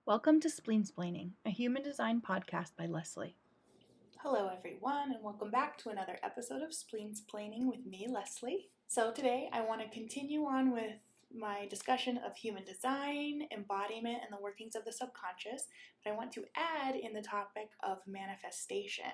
Welcome to Spleensplaining, a human design podcast by Leslie. Hello everyone, and welcome back to another episode of Spleensplaining with me, Leslie. So today I want to continue on with my discussion of human design, embodiment, and the workings of the subconscious, but I want to add in the topic of manifestation,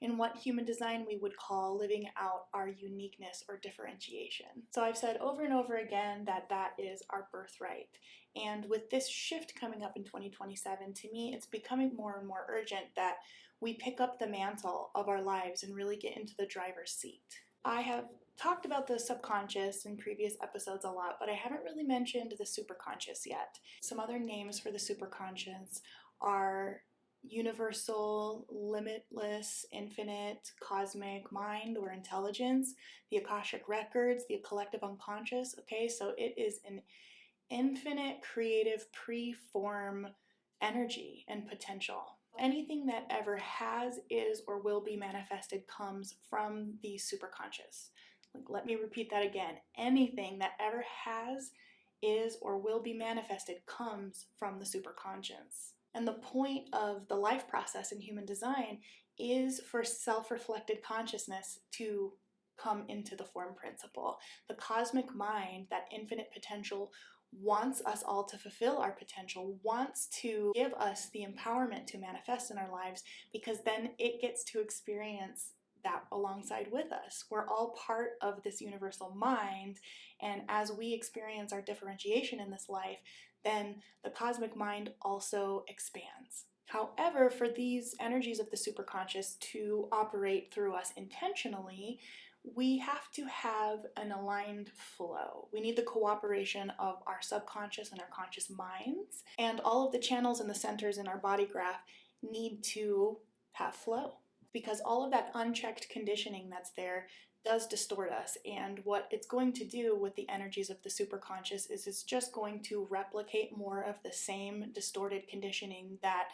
in what human design we would call living out our uniqueness or differentiation. So I've said over and over again that that is our birthright. And with this shift coming up in 2027, to me it's becoming more and more urgent that we pick up the mantle of our lives and really get into the driver's seat. I have talked about the subconscious in previous episodes a lot, but I haven't really mentioned the superconscious yet. Some other names for the superconscious are universal, limitless, infinite, cosmic mind or intelligence, the Akashic records, the collective unconscious. Okay, so it is an infinite, creative, pre-form energy and potential. Anything that ever has, is, or will be manifested comes from the superconscious. Let me repeat that again. Anything that ever has, is, or will be manifested comes from the superconscious. And the point of the life process in human design is for self-reflected consciousness to come into the form principle. The cosmic mind, that infinite potential, wants us all to fulfill our potential, wants to give us the empowerment to manifest in our lives, because then it gets to experience that alongside with us. We're all part of this universal mind, and as we experience our differentiation in this life, then the cosmic mind also expands. However, for these energies of the superconscious to operate through us intentionally, we have to have an aligned flow. We need the cooperation of our subconscious and our conscious minds, and all of the channels and the centers in our body graph need to have flow, because all of that unchecked conditioning that's there does distort us, and what it's going to do with the energies of the superconscious is it's just going to replicate more of the same distorted conditioning that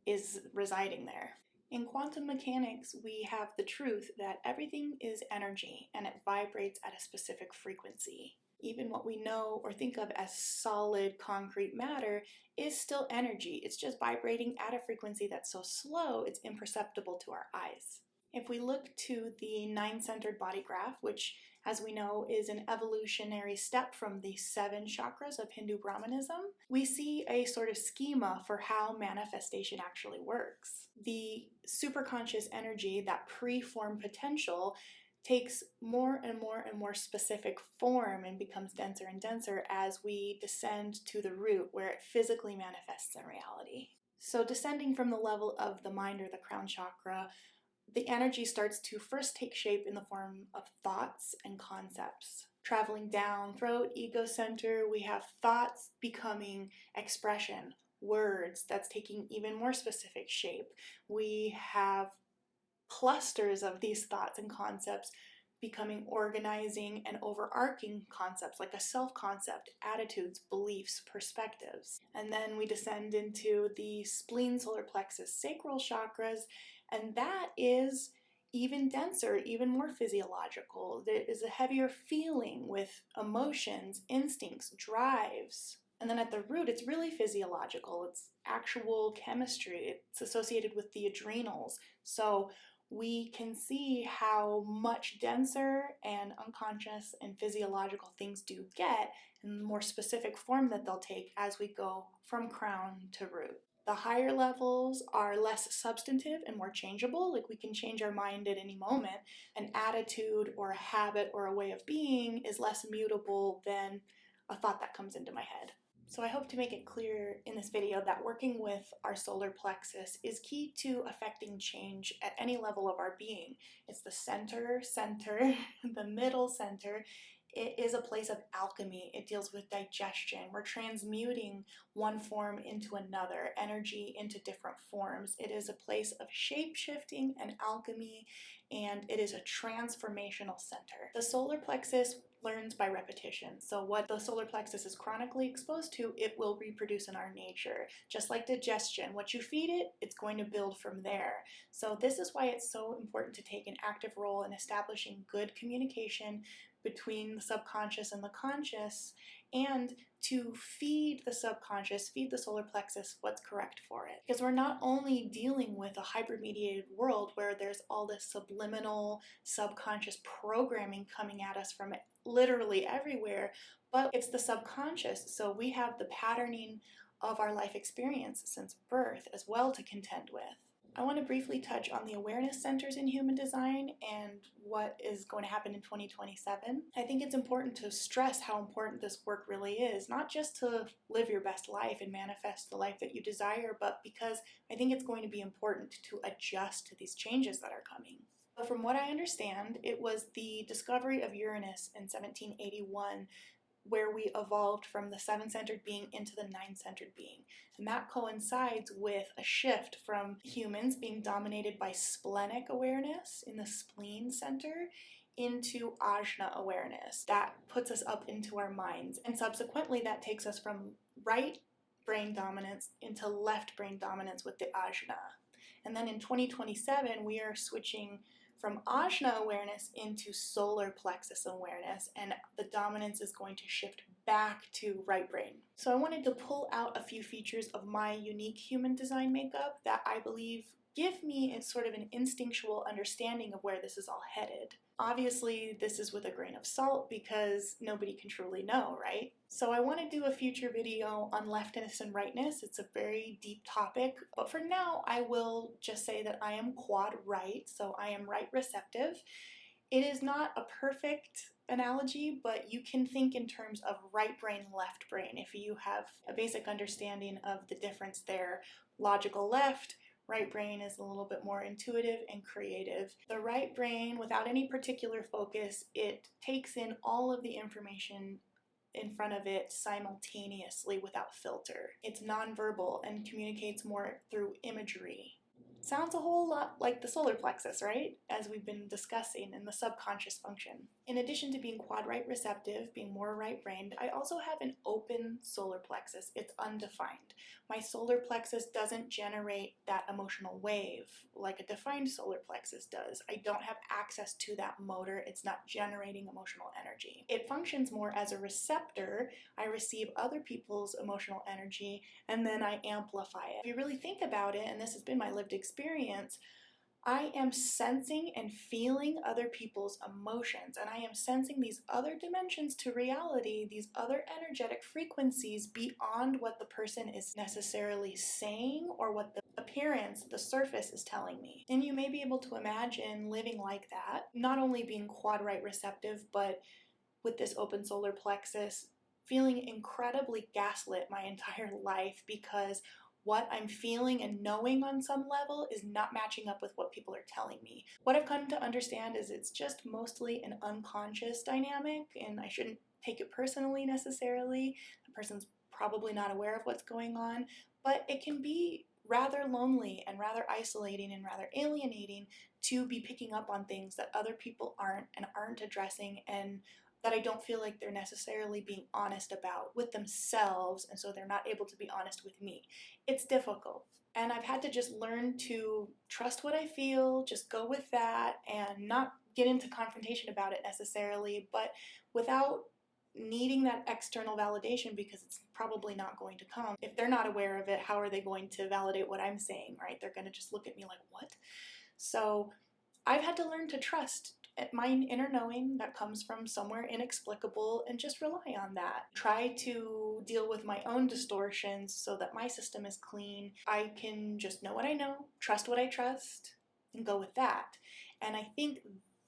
is residing there. In quantum mechanics, we have the truth that everything is energy and it vibrates at a specific frequency. Even what we know or think of as solid, concrete matter is still energy. It's just vibrating at a frequency that's so slow it's imperceptible to our eyes. If we look to the nine-centered body graph, which, as we know, is an evolutionary step from the 7 chakras of Hindu Brahmanism, we see a sort of schema for how manifestation actually works. The superconscious energy, that pre-form potential, takes more and more and more specific form and becomes denser and denser as we descend to the root where it physically manifests in reality. So descending from the level of the mind or the crown chakra, the energy starts to first take shape in the form of thoughts and concepts. Traveling down throat, ego center, we have thoughts becoming expression, words that's taking even more specific shape. We have clusters of these thoughts and concepts becoming organizing and overarching concepts like a self-concept, attitudes, beliefs, perspectives. And then we descend into the spleen, solar-plexus, sacral chakras, and that is even denser, even more physiological. There is a heavier feeling with emotions, instincts, drives. And then at the root, it's really physiological. It's actual chemistry. It's associated with the adrenals. So we can see how much denser and unconscious and physiological things do get, and the more specific form that they'll take as we go from crown to root. The higher levels are less substantive and more changeable, like we can change our mind at any moment. An attitude or a habit or a way of being is less mutable than a thought that comes into my head. So I hope to make it clear in this video that working with our solar plexus is key to affecting change at any level of our being. It's the center, the middle center. It is a place of alchemy. It deals with digestion. We're transmuting one form into another, energy into different forms. It is a place of shape-shifting and alchemy, and it is a transformational center. The solar plexus learns by repetition. So what the solar plexus is chronically exposed to, it will reproduce in our nature. Just like digestion, what you feed it, it's going to build from there. So this is why it's so important to take an active role in establishing good communication between the subconscious and the conscious, and to feed the subconscious, feed the solar plexus what's correct for it. Because we're not only dealing with a hyper-mediated world where there's all this subliminal subconscious programming coming at us from literally everywhere, but it's the subconscious. So we have the patterning of our life experience since birth as well to contend with. I want to briefly touch on the awareness centers in human design and what is going to happen in 2027. I think it's important to stress how important this work really is, not just to live your best life and manifest the life that you desire, but because I think it's going to be important to adjust to these changes that are coming. But from what I understand, it was the discovery of Uranus in 1781 where we evolved from the seven-centered being into the nine-centered being. And that coincides with a shift from humans being dominated by splenic awareness in the spleen center into Ajna awareness. That puts us up into our minds. And subsequently, that takes us from right brain dominance into left brain dominance with the Ajna. And then in 2027, we are switching from Ajna awareness into Solar-Plexus awareness, and the dominance is going to shift back to right brain. So I wanted to pull out a few features of my unique human design makeup that I believe give me a sort of an instinctual understanding of where this is all headed. Obviously, this is with a grain of salt because nobody can truly know, right? So I want to do a future video on leftness and rightness. It's a very deep topic, but for now, I will just say that I am quad right, so I am right receptive. It is not a perfect analogy, but you can think in terms of right brain, left brain. If you have a basic understanding of the difference there, logical left, right brain is a little bit more intuitive and creative. The right brain, without any particular focus, it takes in all of the information in front of it simultaneously without filter. It's nonverbal and communicates more through imagery. Sounds a whole lot like the solar plexus, right? As we've been discussing in the subconscious function. In addition to being quad right receptive, being more right-brained, I also have an open solar plexus. It's undefined. My solar plexus doesn't generate that emotional wave like a defined solar plexus does. I don't have access to that motor. It's not generating emotional energy. It functions more as a receptor. I receive other people's emotional energy and then I amplify it. If you really think about it, and this has been my lived experience, I am sensing and feeling other people's emotions, and I am sensing these other dimensions to reality, these other energetic frequencies beyond what the person is necessarily saying or what the appearance, the surface is telling me. And you may be able to imagine living like that, not only being quad right receptive, but with this open solar plexus, feeling incredibly gaslit my entire life because what I'm feeling and knowing on some level is not matching up with what people are telling me. What I've come to understand is it's just mostly an unconscious dynamic, and I shouldn't take it personally necessarily. The person's probably not aware of what's going on, but it can be rather lonely and rather isolating and rather alienating to be picking up on things that other people aren't addressing, and that I don't feel like they're necessarily being honest about with themselves, and so they're not able to be honest with me. It's difficult. And I've had to just learn to trust what I feel, just go with that, and not get into confrontation about it necessarily, but without needing that external validation, because it's probably not going to come. If they're not aware of it, how are they going to validate what I'm saying, right? They're going to just look at me like, what? So I've had to learn to trust my inner knowing that comes from somewhere inexplicable and just rely on that. Try to deal with my own distortions so that my system is clean. I can just know what I know, trust what I trust, and go with that. And I think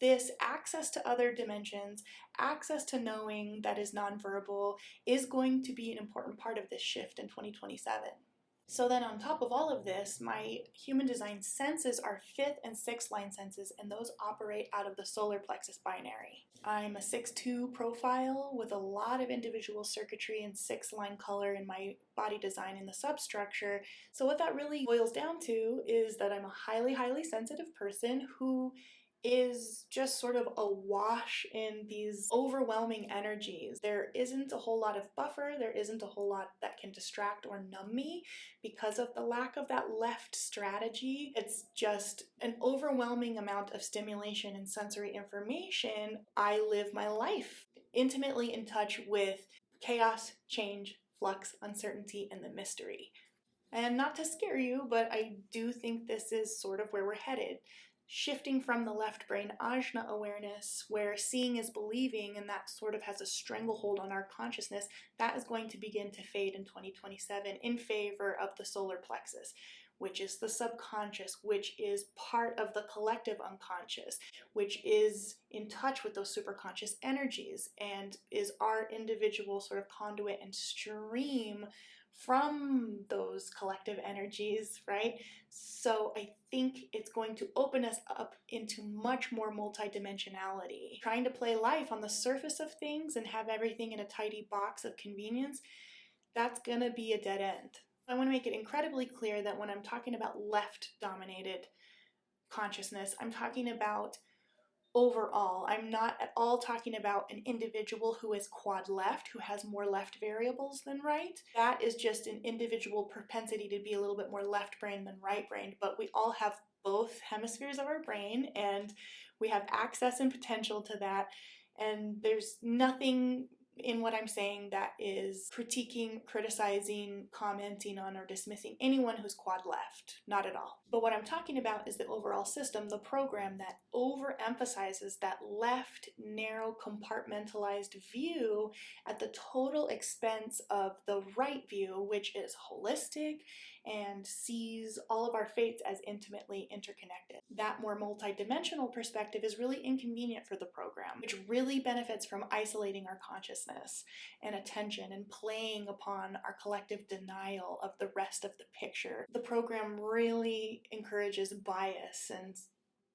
this access to other dimensions, access to knowing that is nonverbal, is going to be an important part of this shift in 2027. So then on top of all of this, my human design senses are 5th and 6th line senses, and those operate out of the solar plexus binary. I'm a 6-2 profile with a lot of individual circuitry and 6th line color in my body design in the substructure. So what that really boils down to is that I'm a highly, highly sensitive person who is just sort of awash in these overwhelming energies. There isn't a whole lot of buffer, there isn't a whole lot that can distract or numb me because of the lack of that left strategy. It's just an overwhelming amount of stimulation and sensory information. I live my life intimately in touch with chaos, change, flux, uncertainty, and the mystery. And not to scare you, but I do think this is sort of where we're headed. Shifting from the left brain ajna awareness, where seeing is believing, and that sort of has a stranglehold on our consciousness, that is going to begin to fade in 2027 in favor of the solar-plexus, which is the subconscious, which is part of the collective unconscious, which is in touch with those superconscious energies and is our individual sort of conduit and stream from those collective energies, right? So I think it's going to open us up into much more multidimensionality. Trying to play life on the surface of things and have everything in a tidy box of convenience, that's gonna be a dead end. I want to make it incredibly clear that when I'm talking about left-dominated consciousness, I'm talking about overall. I'm not at all talking about an individual who is quad left, who has more left variables than right. That is just an individual propensity to be a little bit more left brain than right brain, but we all have both hemispheres of our brain and we have access and potential to that. And there's nothing in what I'm saying that is critiquing, criticizing, commenting on, or dismissing anyone who's quad left. Not at all. But what I'm talking about is the overall system, the program that overemphasizes that left, narrow, compartmentalized view at the total expense of the right view, which is holistic and sees all of our fates as intimately interconnected. That more multidimensional perspective is really inconvenient for the program, which really benefits from isolating our consciousness and attention and playing upon our collective denial of the rest of the picture. The program really encourages bias and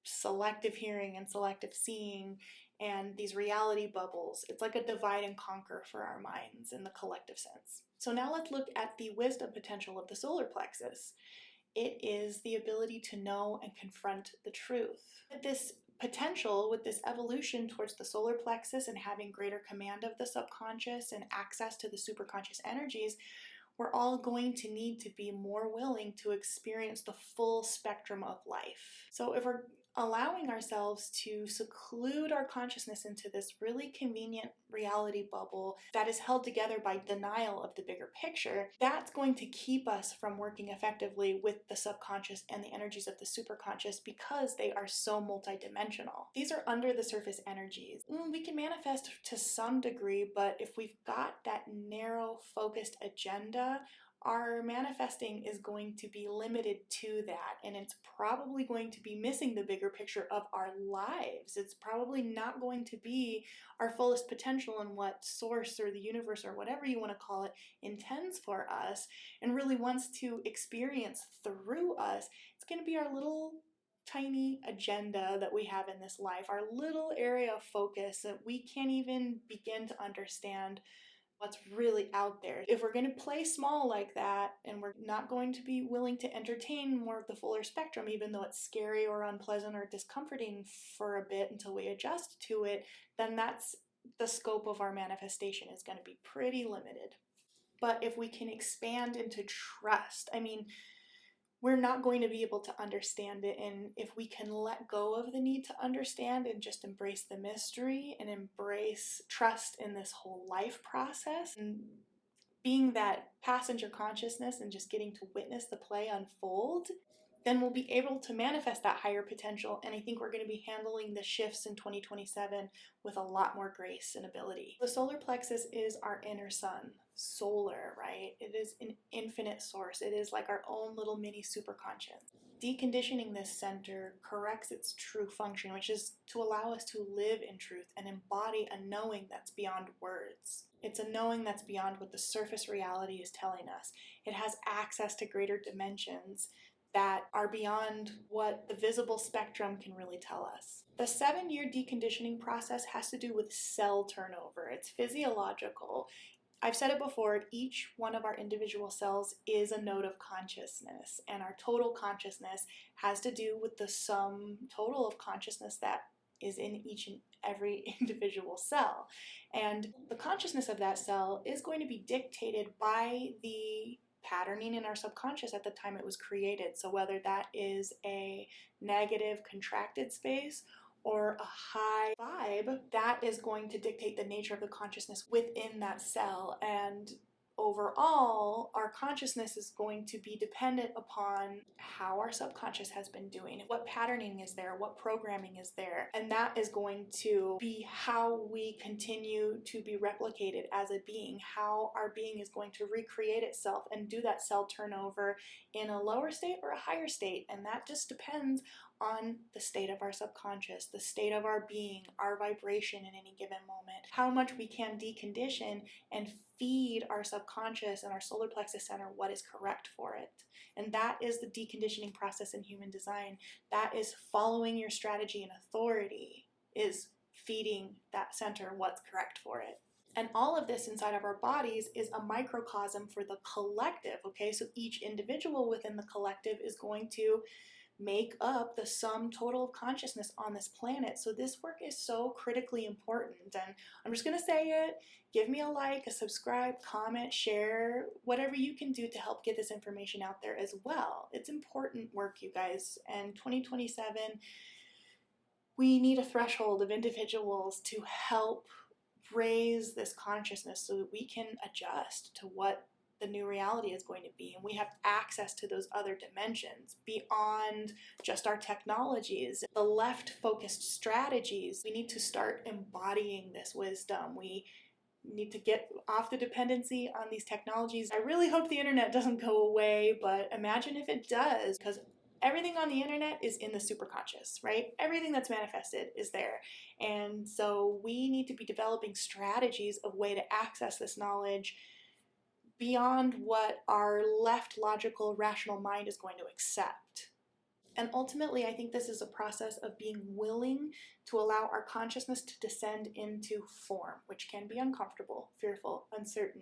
selective hearing and selective seeing and these reality bubbles. It's like a divide and conquer for our minds in the collective sense. So now let's look at the wisdom potential of the solar-plexus. It is the ability to know and confront the truth. This potential, with this evolution towards the solar-plexus and having greater command of the subconscious and access to the superconscious energies, we're all going to need to be more willing to experience the full spectrum of life. So if we're allowing ourselves to seclude our consciousness into this really convenient reality bubble that is held together by denial of the bigger picture, that's going to keep us from working effectively with the subconscious and the energies of the superconscious because they are so multidimensional. These are under the surface energies. We can manifest to some degree, but if we've got that narrow, focused agenda, our manifesting is going to be limited to that, and it's probably going to be missing the bigger picture of our lives. It's probably not going to be our fullest potential in what source or the universe or whatever you want to call it intends for us and really wants to experience through us. It's going to be our little tiny agenda that we have in this life, our little area of focus that we can't even begin to understand what's really out there. If we're going to play small like that and we're not going to be willing to entertain more of the fuller spectrum, even though it's scary or unpleasant or discomforting for a bit until we adjust to it, then that's the scope of our manifestation is going to be pretty limited. But if we can expand into trust, we're not going to be able to understand it. And if we can let go of the need to understand and just embrace the mystery and embrace trust in this whole life process and being that passenger consciousness and just getting to witness the play unfold, then we'll be able to manifest that higher potential. And I think we're going to be handling the shifts in 2027 with a lot more grace and ability. The solar plexus is our inner sun, solar, right? It is an infinite source. It is like our own little mini superconscious. Deconditioning this center corrects its true function, which is to allow us to live in truth and embody a knowing that's beyond words. It's a knowing that's beyond what the surface reality is telling us. It has access to greater dimensions that are beyond what the visible spectrum can really tell us. The 7-year deconditioning process has to do with cell turnover. It's physiological. I've said it before, each one of our individual cells is a node of consciousness, and our total consciousness has to do with the sum total of consciousness that is in each and every individual cell. And the consciousness of that cell is going to be dictated by the patterning in our subconscious at the time it was created. So whether that is a negative contracted space or a high vibe, that is going to dictate the nature of the consciousness within that cell. And overall, our consciousness is going to be dependent upon how our subconscious has been doing, what patterning is there, what programming is there, and that is going to be how we continue to be replicated as a being, how our being is going to recreate itself and do that cell turnover in a lower state or a higher state. And that just depends on the state of our subconscious, the state of our being, our vibration in any given moment, how much we can decondition and feed our subconscious and our solar plexus center what is correct for it. And that is the deconditioning process in human design. That is following your strategy and authority, is feeding that center what's correct for it. And all of this inside of our bodies is a microcosm for the collective, okay? So each individual within the collective is going to make up the sum total of consciousness on this planet. So this work is so critically important. And I'm just going to say it. Give me a like, a subscribe, comment, share, whatever you can do to help get this information out there as well. It's important work, you guys. And 2027, we need a threshold of individuals to help raise this consciousness so that we can adjust to what the new reality is going to be, and we have access to those other dimensions beyond just our technologies, the left focused strategies. We need to start embodying this wisdom. We need to get off the dependency on these technologies. I really hope the internet doesn't go away, but imagine if it does, because everything on the internet is in the superconscious, right? Everything that's manifested is there. And so we need to be developing strategies of way to access this knowledge beyond what our left logical rational mind is going to accept. And ultimately, I think this is a process of being willing to allow our consciousness to descend into form, which can be uncomfortable, fearful, uncertain,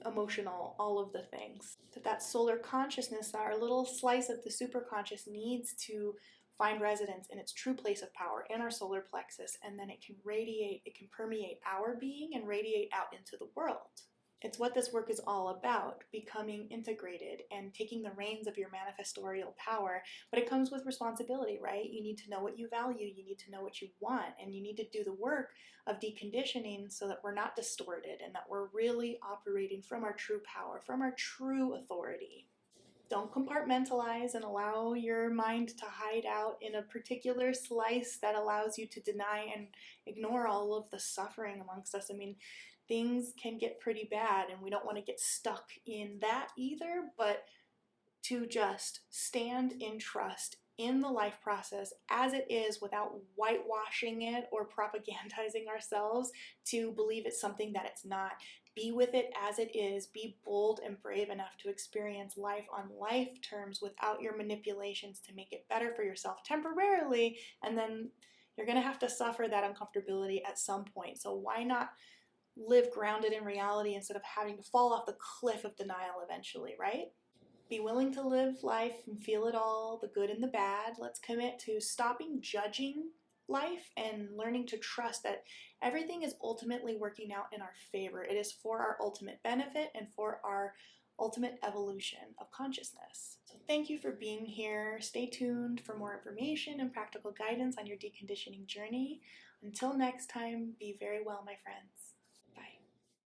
emotional, all of the things. That solar consciousness, our little slice of the superconscious, needs to find residence in its true place of power in our solar plexus, and then it can radiate, it can permeate our being and radiate out into the world. It's what this work is all about, becoming integrated and taking the reins of your manifestorial power. But it comes with responsibility, right? You need to know what you value, you need to know what you want, and you need to do the work of deconditioning so that we're not distorted and that we're really operating from our true power, from our true authority. Don't compartmentalize and allow your mind to hide out in a particular slice that allows you to deny and ignore all of the suffering amongst us. I mean, things can get pretty bad and we don't want to get stuck in that either, but to just stand in trust in the life process as it is without whitewashing it or propagandizing ourselves to believe it's something that it's not. Be with it as it is. Be bold and brave enough to experience life on life terms without your manipulations to make it better for yourself temporarily, and then you're going to have to suffer that uncomfortability at some point. So why not live grounded in reality instead of having to fall off the cliff of denial eventually, right? Be willing to live life and feel it all, the good and the bad. Let's commit to stopping judging life and learning to trust that everything is ultimately working out in our favor. It is for our ultimate benefit and for our ultimate evolution of consciousness. So thank you for being here. Stay tuned for more information and practical guidance on your deconditioning journey. Until next time, be very well, my friends.